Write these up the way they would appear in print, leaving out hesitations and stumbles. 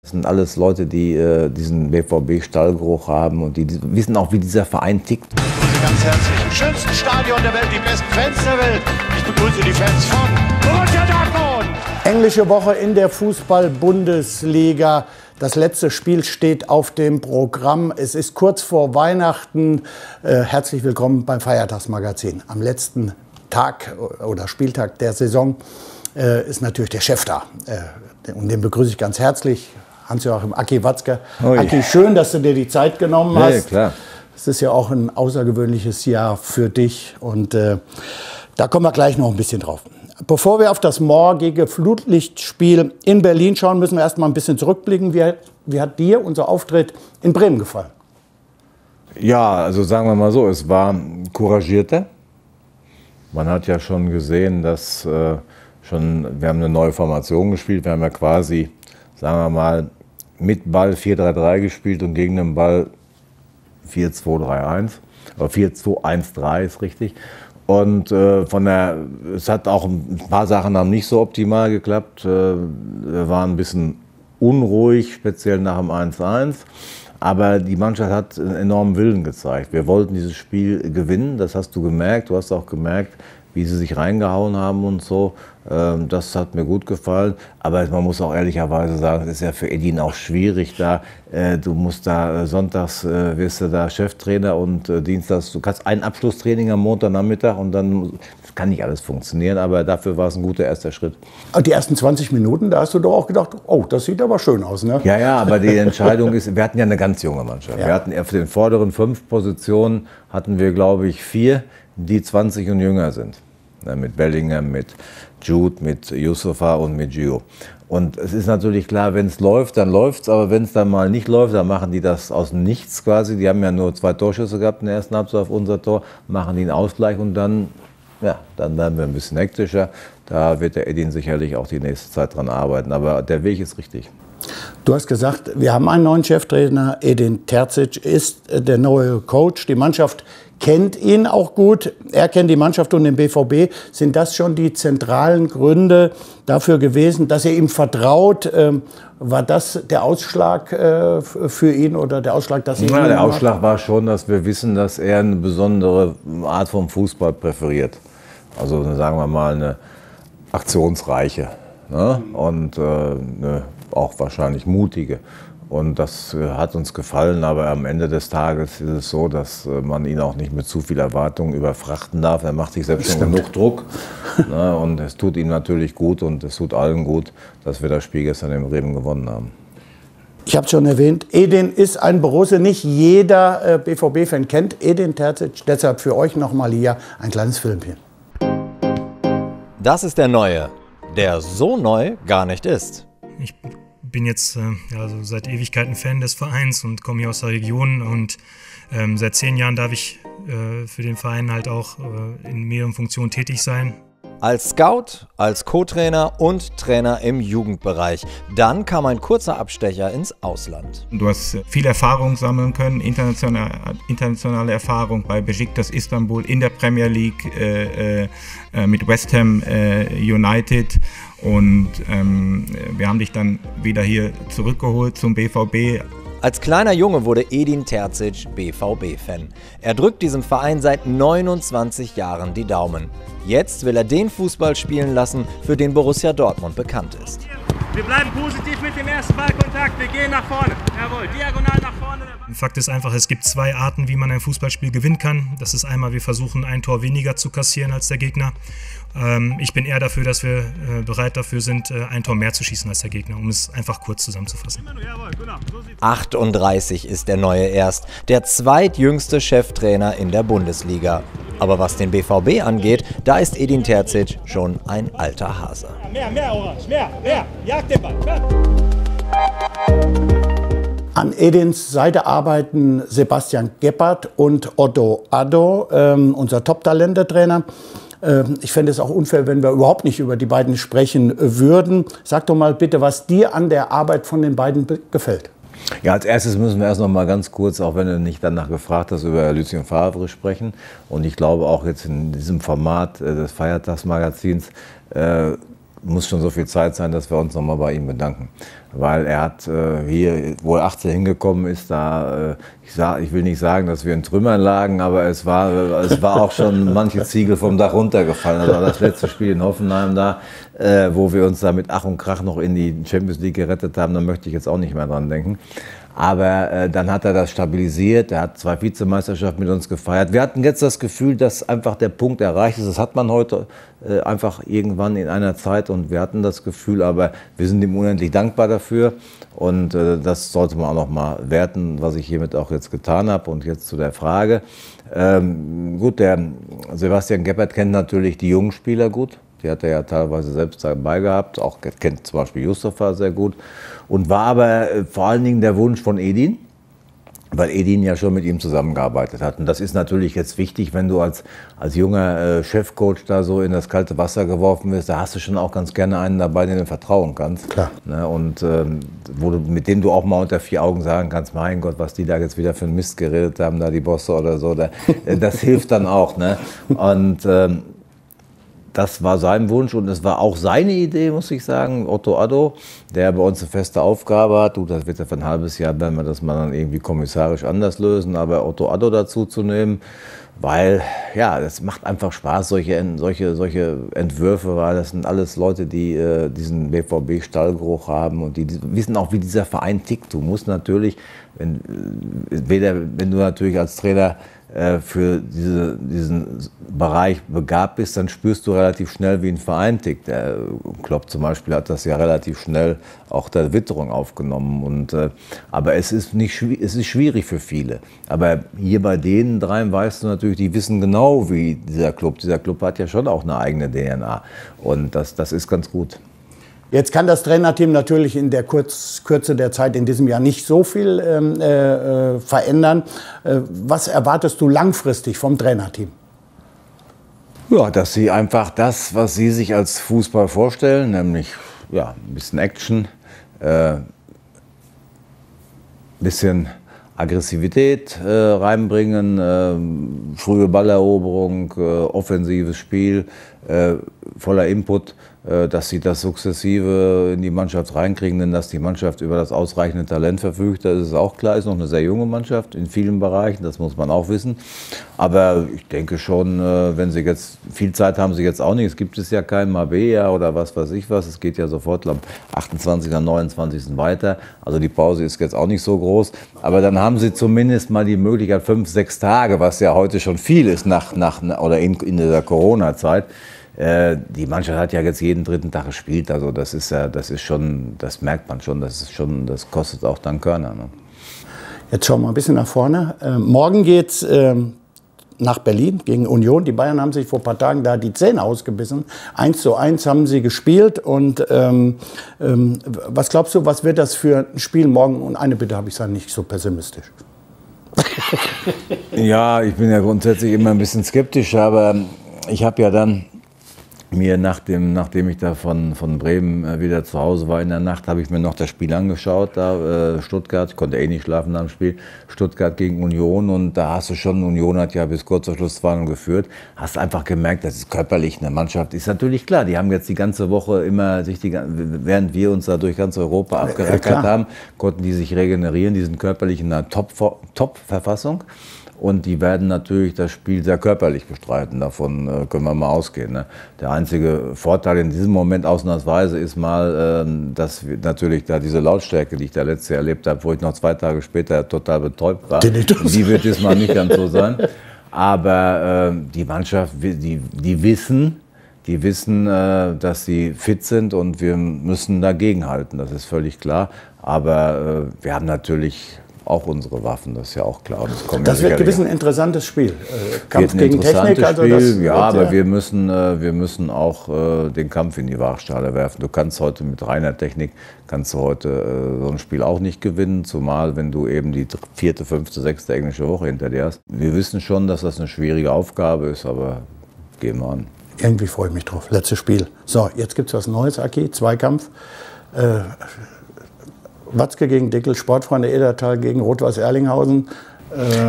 Das sind alles Leute, die diesen BVB-Stallgeruch haben und die wissen auch, wie dieser Verein tickt. Ganz herzlich im schönsten Stadion der Welt, die besten Fans der Welt. Ich begrüße die Fans von Borussia Dortmund. Englische Woche in der Fußball-Bundesliga. Das letzte Spiel steht auf dem Programm. Es ist kurz vor Weihnachten. Herzlich willkommen beim Feiertagsmagazin. Am letzten Tag oder Spieltag der Saison ist natürlich der Chef da. Und den begrüße ich ganz herzlich. Hans-Joachim Aki Watzke. Aki, schön, dass du dir die Zeit genommen hast. Ja, klar. Es ist ja auch ein außergewöhnliches Jahr für dich. Und da kommen wir gleich noch ein bisschen drauf. Bevor wir auf das morgige Flutlichtspiel in Berlin schauen, müssen wir erst mal ein bisschen zurückblicken. Wie hat dir unser Auftritt in Bremen gefallen? Ja, also sagen wir mal so, es war couragierter. Man hat ja schon gesehen, dass wir haben eine neue Formation gespielt. Wir haben ja quasi, sagen wir mal, mit Ball 4-3-3 gespielt und gegen den Ball 4-2-3-1. Aber 4-2-1-3 ist richtig. Und es hat auch ein paar Sachen haben nicht so optimal geklappt. Wir waren ein bisschen unruhig, speziell nach dem 1-1. Aber die Mannschaft hat einen enormen Willen gezeigt. Wir wollten dieses Spiel gewinnen, das hast du gemerkt. Du hast auch gemerkt, wie sie sich reingehauen haben und so. Das hat mir gut gefallen. Aber man muss auch ehrlicherweise sagen, es ist ja für Edin auch schwierig. Du musst da sonntags wirst du da Cheftrainer und dienstags, du kannst ein Abschlusstraining am Montagnachmittag und dann kann nicht alles funktionieren. Aber dafür war es ein guter erster Schritt. Die ersten 20 Minuten, da hast du doch auch gedacht, oh, das sieht aber schön aus, ne? Ja, aber die Entscheidung ist, wir hatten ja eine ganz junge Mannschaft. Ja. Wir hatten auf den vorderen 5 Positionen, hatten wir, glaube ich, 4, die 20 und jünger sind. Mit Bellingham, mit Jude, mit Yusufa und mit Gio. Und es ist natürlich klar, wenn es läuft, dann läuft es. Aber wenn es dann mal nicht läuft, dann machen die das aus dem Nichts quasi. Die haben ja nur 2 Torschüsse gehabt in der ersten Halbzeit auf unser Tor, machen die einen Ausgleich und dann werden wir ein bisschen hektischer. Da wird der Edin sicherlich auch die nächste Zeit dran arbeiten. Aber der Weg ist richtig. Du hast gesagt, wir haben einen neuen Cheftrainer. Edin Terzic ist der neue Coach. Die Mannschaft kennt ihn auch gut. Er kennt die Mannschaft und den BVB. Sind das schon die zentralen Gründe dafür gewesen, dass ihr ihm vertraut? War das der Ausschlag für ihn oder der Ausschlag, dass ihr ihn der Ausschlag war schon, dass wir wissen, dass er eine besondere Art von Fußball präferiert. Also sagen wir mal eine aktionsreiche, ne? Und auch wahrscheinlich mutige. Und das hat uns gefallen, aber am Ende des Tages ist es so, dass man ihn auch nicht mit zu viel Erwartung überfrachten darf. Er macht sich selbst schon genug Druck. Ne? Und es tut ihm natürlich gut und es tut allen gut, dass wir das Spiel gestern in Bremen gewonnen haben. Ich habe es schon erwähnt, Edin ist ein Borusse. Nicht jeder BVB-Fan kennt Edin Terzic. Deshalb für euch noch mal hier ein kleines Filmchen. Das ist der Neue, der so neu gar nicht ist. Ich bin jetzt also seit Ewigkeiten Fan des Vereins und komme hier aus der Region und seit 10 Jahren darf ich für den Verein halt auch in mehreren Funktionen tätig sein. Als Scout, als Co-Trainer und Trainer im Jugendbereich. Dann kam ein kurzer Abstecher ins Ausland. Du hast viel Erfahrung sammeln können, internationale Erfahrung bei Besiktas Istanbul in der Premier League, mit West Ham United. Und wir haben dich dann wieder hier zurückgeholt zum BVB. Als kleiner Junge wurde Edin Terzic BVB-Fan. Er drückt diesem Verein seit 29 Jahren die Daumen. Jetzt will er den Fußball spielen lassen, für den Borussia Dortmund bekannt ist. Wir bleiben positiv mit dem ersten Ballkontakt, wir gehen nach vorne. Jawohl, diagonal nach vorne. Fakt ist einfach, es gibt 2 Arten, wie man ein Fußballspiel gewinnen kann. Das ist einmal, wir versuchen, ein Tor weniger zu kassieren als der Gegner. Ich bin eher dafür, dass wir bereit dafür sind, ein Tor mehr zu schießen als der Gegner, um es einfach kurz zusammenzufassen. 38 ist der Neue erst, der zweitjüngste Cheftrainer in der Bundesliga. Aber was den BVB angeht, da ist Edin Terzic schon ein alter Hase. Mehr, Orange, mehr, jagt den Ball. An Edins Seite arbeiten Sebastian Gebhardt und Otto Addo, unser Top-Talente-Trainer. Ich fände es auch unfair, wenn wir überhaupt nicht über die beiden sprechen würden. Sag doch mal bitte, was dir an der Arbeit von den beiden gefällt. Ja, als erstes müssen wir erst noch mal ganz kurz, auch wenn du nicht danach gefragt hast, über Lucien Favre sprechen. Und ich glaube auch jetzt in diesem Format des Feiertagsmagazins muss schon so viel Zeit sein, dass wir uns noch mal bei ihm bedanken. weil er hat hier, wo er 18 hingekommen ist, da, ich will nicht sagen, dass wir in Trümmern lagen, aber es war auch schon manche Ziegel vom Dach runtergefallen. Also das letzte Spiel in Hoffenheim da, wo wir uns da mit Ach und Krach noch in die Champions League gerettet haben, da möchte ich jetzt auch nicht mehr dran denken. Aber dann hat er das stabilisiert, er hat 2 Vizemeisterschaften mit uns gefeiert. Wir hatten jetzt das Gefühl, dass einfach der Punkt erreicht ist. Das hat man heute einfach irgendwann in einer Zeit und wir hatten das Gefühl, aber wir sind ihm unendlich dankbar dafür. Und das sollte man auch noch mal werten, was ich hiermit auch jetzt getan habe. Und jetzt zu der Frage. Gut, der Sebastian Gebhardt kennt natürlich die jungen Spieler gut. Die hat er ja teilweise selbst dabei gehabt, auch kennt zum Beispiel Yusufa sehr gut. Und war aber vor allen Dingen der Wunsch von Edin, weil Edin ja schon mit ihm zusammengearbeitet hat. Und das ist natürlich jetzt wichtig, wenn du als junger Chefcoach da so in das kalte Wasser geworfen wirst, da hast du schon auch ganz gerne einen dabei, den du vertrauen kannst. Klar. Ne? Und mit dem du auch mal unter 4 Augen sagen kannst, mein Gott, was die da jetzt wieder für einen Mist geredet haben, da die Bosse oder so, das hilft dann auch. Ne? Und das war sein Wunsch und es war auch seine Idee, muss ich sagen. Otto Addo, der bei uns eine feste Aufgabe hat. Das wird ja für ein halbes Jahr, werden wir das mal dann irgendwie kommissarisch anders lösen. Aber Otto Addo dazu zu nehmen, weil ja, das macht einfach Spaß, solche Entwürfe, weil das sind alles Leute, die diesen BVB-Stallgeruch haben und die wissen auch, wie dieser Verein tickt. Du musst natürlich, wenn du natürlich als Trainer für diesen Bereich begabt bist, dann spürst du relativ schnell, wie ein Verein tickt. Der Klopp zum Beispiel hat das ja relativ schnell auch der Witterung aufgenommen. Aber es ist schwierig für viele. Aber hier bei denen dreien weißt du natürlich, die wissen genau, wie dieser Club. Dieser Club hat ja schon auch eine eigene DNA. Und das ist ganz gut. Jetzt kann das Trainerteam natürlich in der Kürze der Zeit in diesem Jahr nicht so viel verändern. Was erwartest du langfristig vom Trainerteam? Ja, dass sie einfach das, was sie sich als Fußball vorstellen, nämlich ja, ein bisschen Action, bisschen Aggressivität reinbringen, frühe Balleroberung, offensives Spiel, voller Input, dass sie das sukzessive in die Mannschaft reinkriegen, denn dass die Mannschaft über das ausreichende Talent verfügt, das ist auch klar, ist noch eine sehr junge Mannschaft in vielen Bereichen, das muss man auch wissen. Aber ich denke schon, wenn sie jetzt, viel Zeit haben sie jetzt auch nicht, es gibt ja kein Mabea oder was weiß ich was, es geht ja sofort am 28. und 29. weiter, also die Pause ist jetzt auch nicht so groß, aber dann haben sie zumindest mal die Möglichkeit, 5, 6 Tage, was ja heute schon viel ist oder in dieser Corona-Zeit. Die Mannschaft hat ja jetzt jeden 3. Tag gespielt, also das merkt man schon, das kostet auch dann Körner. Ne? Jetzt schauen wir ein bisschen nach vorne. Morgen geht's nach Berlin gegen Union. Die Bayern haben sich vor ein paar Tagen da die Zähne ausgebissen. 1:1 haben sie gespielt. Und was glaubst du, was wird das für ein Spiel morgen? Und eine Bitte habe ich, sei nicht so pessimistisch. Ja, ich bin ja grundsätzlich immer ein bisschen skeptisch, aber ich habe ja dann mir nachdem ich da von Bremen wieder zu Hause war in der Nacht, habe ich mir noch das Spiel angeschaut, da Stuttgart, ich konnte nicht schlafen nach dem Spiel, Stuttgart gegen Union und da hast du schon, Union hat ja bis kurz vor Schluss 2-0 geführt, hast einfach gemerkt, das ist körperlich eine Mannschaft, ist natürlich klar, die haben jetzt die ganze Woche immer, während wir uns da durch ganz Europa abgerackert haben, konnten die sich regenerieren, die sind körperlich in einer Top-Verfassung. Und die werden natürlich das Spiel sehr körperlich bestreiten, davon können wir mal ausgehen. Ne? Der einzige Vorteil in diesem Moment ausnahmsweise ist mal, dass natürlich da diese Lautstärke, die ich da letztes Jahr erlebt habe, wo ich noch 2 Tage später total betäubt war, die wird diesmal nicht ganz so sein. Aber die Mannschaft, die wissen, dass sie fit sind und wir müssen dagegenhalten, das ist völlig klar. Aber wir haben natürlich auch unsere Waffen, das ist ja auch klar. Das wird gewiss ein interessantes Spiel. Kampf gegen Technik, also das ja, aber wir müssen auch den Kampf in die Waagschale werfen. Du kannst heute mit reiner Technik, so ein Spiel auch nicht gewinnen, zumal wenn du eben die 4., 5., 6. englische Woche hinter dir hast. Wir wissen schon, dass das eine schwierige Aufgabe ist, aber gehen wir an. Irgendwie freue ich mich drauf. Letztes Spiel. So, jetzt gibt es was Neues, Aki, Zweikampf. Watzke gegen Dickel, Sportfreunde Edertal gegen Rot-Weiß Erlinghausen.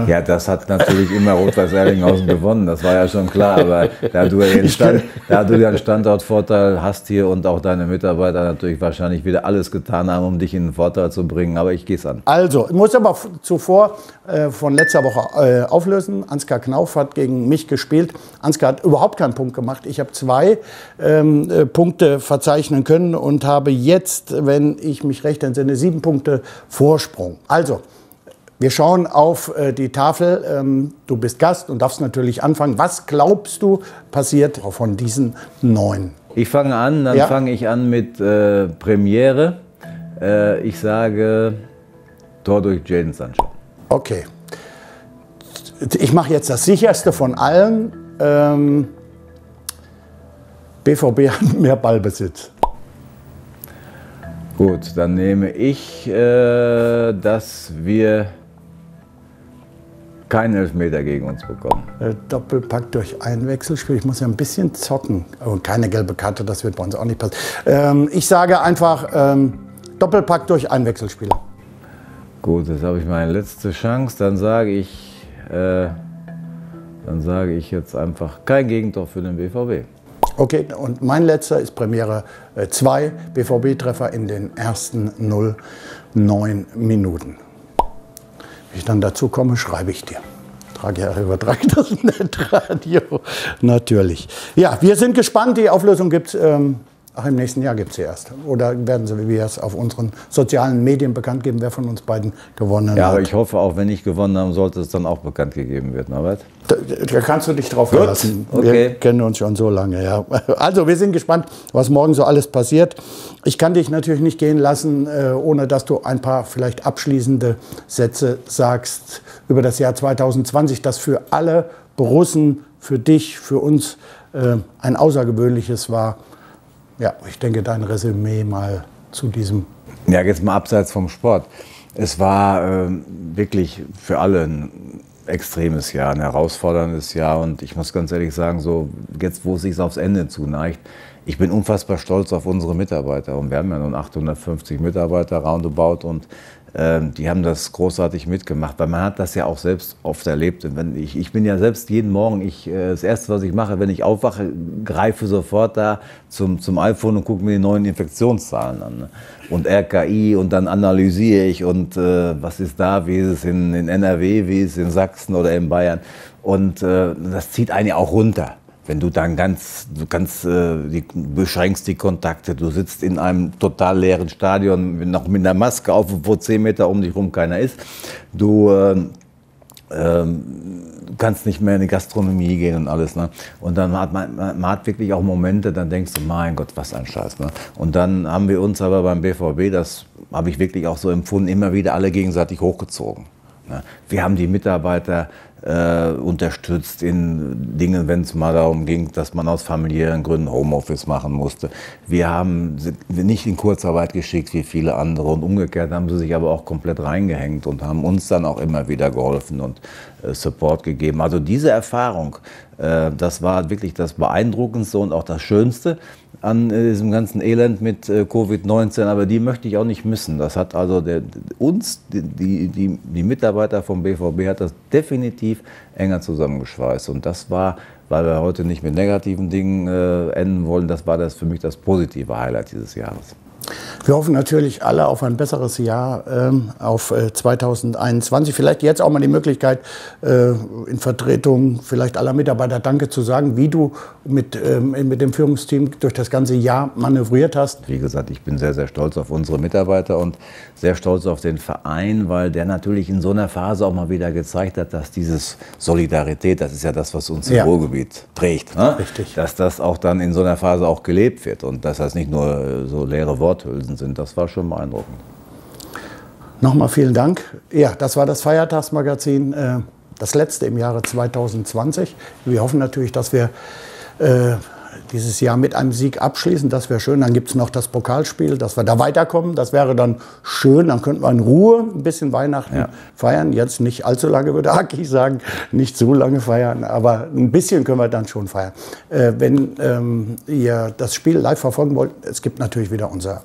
Ja, das hat natürlich immer Rot-Weiß Erlinghausen gewonnen, das war ja schon klar. Aber da du ja einen Standortvorteil hast hier und auch deine Mitarbeiter natürlich wahrscheinlich wieder alles getan haben, um dich in den Vorteil zu bringen. Aber ich gehe es an. Also, ich muss aber zuvor von letzter Woche auflösen. Ansgar Knauf hat gegen mich gespielt. Ansgar hat überhaupt keinen Punkt gemacht. Ich habe 2 Punkte verzeichnen können und habe jetzt, wenn ich mich recht entsinne, 7 Punkte Vorsprung. Also, wir schauen auf die Tafel. Du bist Gast und darfst natürlich anfangen. Was glaubst du passiert von diesen 9? Ich fange an, dann fange ich an mit Premiere. Ich sage Tor durch Jadon Sancho. Okay. Ich mache jetzt das sicherste von allen. BVB hat mehr Ballbesitz. Gut, dann nehme ich, dass wir keinen Elfmeter gegen uns bekommen. Doppelpack durch Einwechselspiel. Ich muss ja ein bisschen zocken. Aber keine gelbe Karte, das wird bei uns auch nicht passieren. Ich sage einfach Doppelpack durch Einwechselspiel. Gut, jetzt habe ich meine letzte Chance. Dann sage ich jetzt einfach kein Gegentor für den BVB. Okay, und mein letzter ist Premiere 2 BVB-Treffer in den ersten 0,9 Minuten. Wenn ich dann dazu komme, schreibe ich dir. Übertrage das Netradio, natürlich. Ja, wir sind gespannt. Die Auflösung gibt es, im nächsten Jahr gibt es sie erst. Oder werden sie, wie wir es auf unseren sozialen Medien bekannt geben, wer von uns beiden gewonnen hat. Ja, aber ich hoffe auch, wenn ich gewonnen habe, sollte es dann auch bekannt gegeben werden, Norbert. Da kannst du dich drauf verlassen. Okay. Wir kennen uns schon so lange. Ja. Also wir sind gespannt, was morgen so alles passiert. Ich kann dich natürlich nicht gehen lassen, ohne dass du ein paar vielleicht abschließende Sätze sagst über das Jahr 2020, das für alle Borussen, für dich, für uns ein außergewöhnliches war. Ja, ich denke, dein Resümee mal zu diesem. Ja, jetzt mal abseits vom Sport. Es war wirklich für alle ein extremes Jahr, ein herausforderndes Jahr. Und ich muss ganz ehrlich sagen, so jetzt, wo es sich aufs Ende zuneigt, ich bin unfassbar stolz auf unsere Mitarbeiter. Und wir haben ja nun 850 Mitarbeiter roundabout und die haben das großartig mitgemacht, weil man hat das ja auch selbst oft erlebt. Und ich bin ja selbst jeden Morgen, das Erste, was ich mache, wenn ich aufwache, greife sofort da zum iPhone und gucke mir die neuen Infektionszahlen an. Ne? Und RKI und dann analysiere ich und was ist da, wie ist es in NRW, wie ist es in Sachsen oder in Bayern. Und das zieht einen ja auch runter. Wenn du dann beschränkst die Kontakte, du sitzt in einem total leeren Stadion, noch mit einer Maske auf, wo 10 Meter um dich rum keiner ist. Du kannst nicht mehr in die Gastronomie gehen und alles. Ne? Und dann hat man hat wirklich auch Momente, dann denkst du, mein Gott, was ein Scheiß. Ne? Und dann haben wir uns aber beim BVB, das habe ich wirklich auch so empfunden, immer wieder alle gegenseitig hochgezogen. Ne? Wir haben die Mitarbeiter unterstützt in Dingen, wenn es mal darum ging, dass man aus familiären Gründen Homeoffice machen musste. Wir haben sie nicht in Kurzarbeit geschickt wie viele andere und umgekehrt haben sie sich aber auch komplett reingehängt und haben uns dann auch immer wieder geholfen und Support gegeben. Also diese Erfahrung, das war wirklich das Beeindruckendste und auch das Schönste an diesem ganzen Elend mit Covid-19, aber die möchte ich auch nicht missen. Das hat also die Mitarbeiter vom BVB hat das definitiv enger zusammengeschweißt. Und das war, weil wir heute nicht mit negativen Dingen enden wollen, das war das für mich das positive Highlight dieses Jahres. Wir hoffen natürlich alle auf ein besseres Jahr, auf 2021. Vielleicht jetzt auch mal die Möglichkeit, in Vertretung vielleicht aller Mitarbeiter Danke zu sagen, wie du mit dem Führungsteam durch das ganze Jahr manövriert hast. Wie gesagt, ich bin sehr, sehr stolz auf unsere Mitarbeiter und sehr stolz auf den Verein, weil der natürlich in so einer Phase auch mal wieder gezeigt hat, dass dieses Solidarität, das ist ja das, was uns im Ruhrgebiet trägt, ne? Richtig. Dass das auch dann in so einer Phase auch gelebt wird und dass das nicht nur so leere Worthülsen sind. Das war schon beeindruckend. Nochmal vielen Dank. Ja, das war das Feiertagsmagazin, das letzte im Jahre 2020. Wir hoffen natürlich, dass wir dieses Jahr mit einem Sieg abschließen. Das wäre schön. Dann gibt es noch das Pokalspiel, dass wir da weiterkommen. Das wäre dann schön. Dann könnten wir in Ruhe ein bisschen Weihnachten feiern. Jetzt nicht allzu lange, würde Aki sagen. Nicht so lange feiern, aber ein bisschen können wir dann schon feiern. Wenn ihr das Spiel live verfolgen wollt, es gibt natürlich wieder unser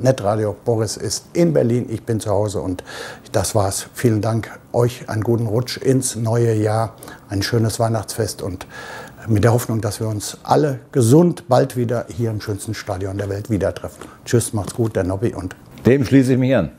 Netradio. Boris ist in Berlin, ich bin zu Hause und das war's. Vielen Dank euch, einen guten Rutsch ins neue Jahr, ein schönes Weihnachtsfest und mit der Hoffnung, dass wir uns alle gesund bald wieder hier im schönsten Stadion der Welt wieder treffen. Tschüss, macht's gut, der Nobby und dem schließe ich mich an.